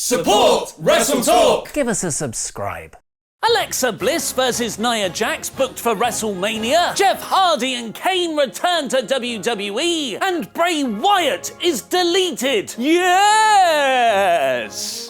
Support WrestleTalk! Give us a subscribe. Alexa Bliss versus Nia Jax booked for WrestleMania. Jeff Hardy and Kane return to WWE. And Bray Wyatt is deleted. Yes!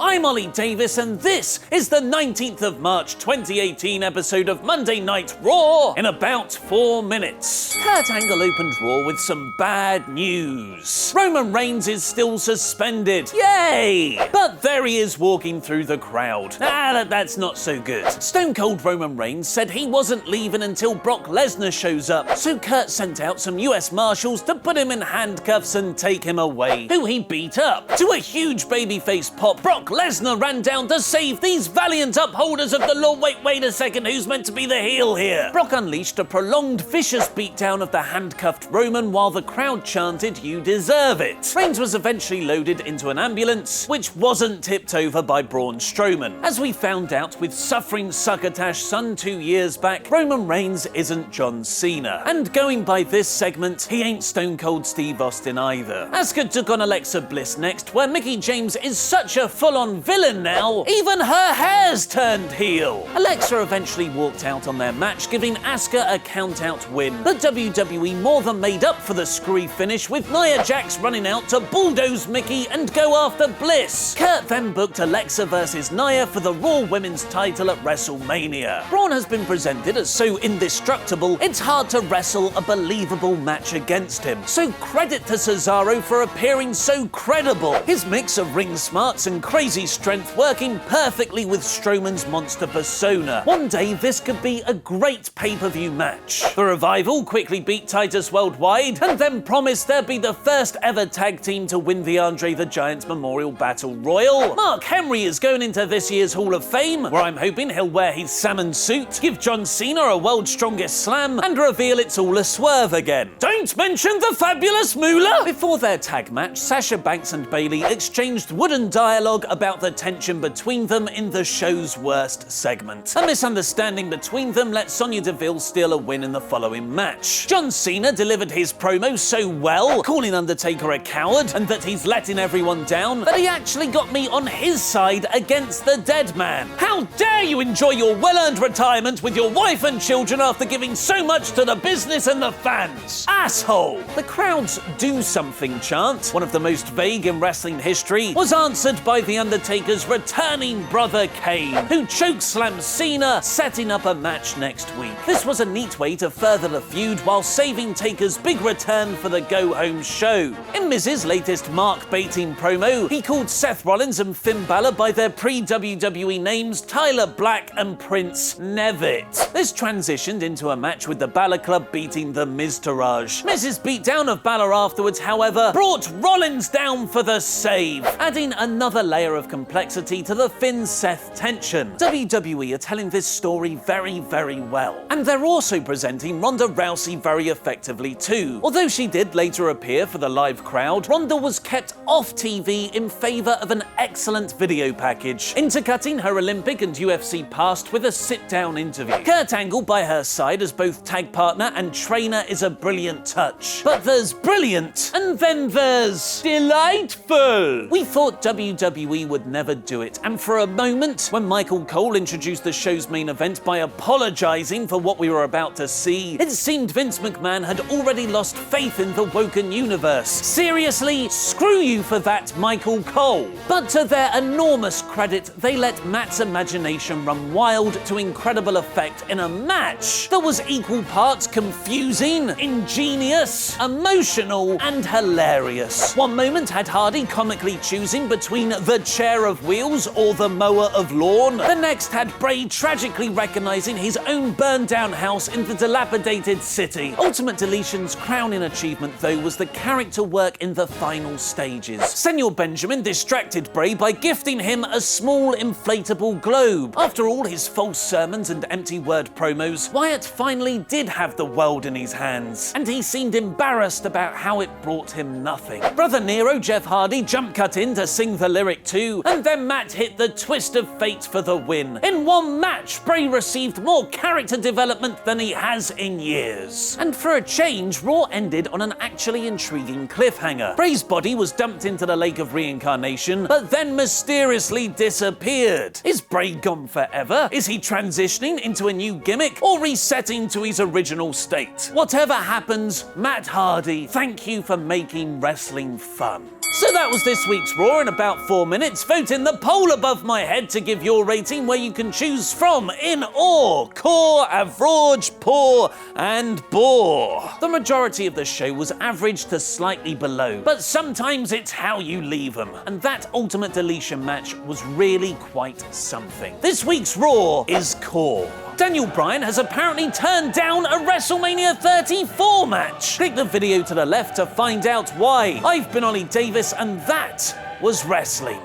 I'm Ollie Davis and this is the 19th of March 2018 episode of Monday Night Raw in about 4 minutes. Kurt Angle opened Raw with some bad news. Roman Reigns is still suspended. Yay! But there he is walking through the crowd. That's not so good. Stone Cold Roman Reigns said he wasn't leaving until Brock Lesnar shows up, so Kurt sent out some US Marshals to put him in handcuffs and take him away, who he beat up. To a huge babyface pop, Brock Lesnar ran down to save these valiant upholders of the law. Wait a second, who's meant to be the heel here? Brock unleashed a prolonged, vicious beatdown of the handcuffed Roman while the crowd chanted, "You deserve it." Reigns was eventually loaded into an ambulance, which wasn't tipped over by Braun Strowman. As we found out with suffering succotash son 2 years back, Roman Reigns isn't John Cena. And going by this segment, he ain't Stone Cold Steve Austin either. Asuka took on Alexa Bliss next, where Mickie James is such a full-on villain now, even her hair's turned heel. Alexa eventually walked out on their match, giving Asuka a count-out win. But WWE more than made up for the screwy finish, with Nia Jax running out to bulldoze Mickie and go after Bliss. Kurt then booked Alexa versus Nia for the Raw Women's title at WrestleMania. Braun has been presented as so indestructible, it's hard to wrestle a believable match against him. So credit to Cesaro for appearing so credible. His mix of ring smarts and crazy strength working perfectly with Strowman's monster persona. One day this could be a great pay-per-view match. The Revival quickly beat Titus Worldwide and then promised they'd be the first ever tag team to win the Andre the Giant Memorial Battle Royal. Mark Henry is going into this year's Hall of Fame, where I'm hoping he'll wear his salmon suit, give John Cena a world's strongest slam, and reveal it's all a swerve again. Don't mention the fabulous Moolah! Before their tag match, Sasha Banks and Bayley exchanged wooden dialogue about the tension between them in the show's worst segment. A misunderstanding between them let Sonya Deville steal a win in the following match. John Cena delivered his promo so well, calling Undertaker a coward and that he's letting everyone down, that he actually got me on his side against the dead man. How dare you enjoy your well-earned retirement with your wife and children after giving so much to the business and the fans? Asshole! The crowd's "do something" chant, one of the most vague in wrestling history, was answered by The Undertaker's returning brother Kane, who chokeslammed Cena, setting up a match next week. This was a neat way to further the feud while saving Taker's big return for the go-home show. In Miz's latest mark-baiting promo, he called Seth Rollins and Finn Balor by their pre-WWE names Tyler Black and Prince Nevitt. This transitioned into a match with the Balor Club beating the Miztourage. Miz's beatdown of Balor afterwards, however, brought Rollins down for the save, adding another layer of complexity to the Finn-Seth tension. WWE are telling this story very, very well. And they're also presenting Ronda Rousey very effectively too. Although she did later appear for the live crowd, Ronda was kept off TV in favor of an excellent video package, intercutting her Olympic and UFC past with a sit-down interview. Kurt Angle by her side as both tag partner and trainer is a brilliant touch. But there's brilliant, and then there's delightful. We thought WWE would never do it, and for a moment, when Michael Cole introduced the show's main event by apologizing for what we were about to see, it seemed Vince McMahon had already lost faith in the Woken universe. Seriously, screw you for that, Michael Cole. But to their enormous credit, they let Matt's imagination run wild to incredible effect in a match that was equal parts confusing, ingenious, emotional, and hilarious. One moment had Hardy comically choosing between the chair of wheels or the mower of lawn. The next had Bray tragically recognizing his own burned down house in the dilapidated city. Ultimate Deletion's crowning achievement, though, was the character work in the final stages. Senor Benjamin distracted Bray by gifting him a small inflatable globe. After all his false sermons and empty word promos, Wyatt finally did have the world in his hands, and he seemed embarrassed about how it brought him nothing. Brother Nero Jeff Hardy jump cut in to sing the lyric too, 2, and then Matt hit the twist of fate for the win. In one match, Bray received more character development than he has in years. And for a change, Raw ended on an actually intriguing cliffhanger. Bray's body was dumped into the Lake of Reincarnation, but then mysteriously disappeared. Is Bray gone forever? Is he transitioning into a new gimmick, or resetting to his original state? Whatever happens, Matt Hardy, thank you for making wrestling fun. So that was this week's Raw in about 4 minutes. Vote in the poll above my head to give your rating, where you can choose from in awe, core, average, poor, and bore. The majority of the show was average to slightly below, but sometimes it's how you leave them. And that Ultimate Deletion match was really quite something. This week's Raw is core. Daniel Bryan has apparently turned down a WrestleMania 34 match. Click the video to the left to find out why. I've been Ollie Davis, and that was wrestling.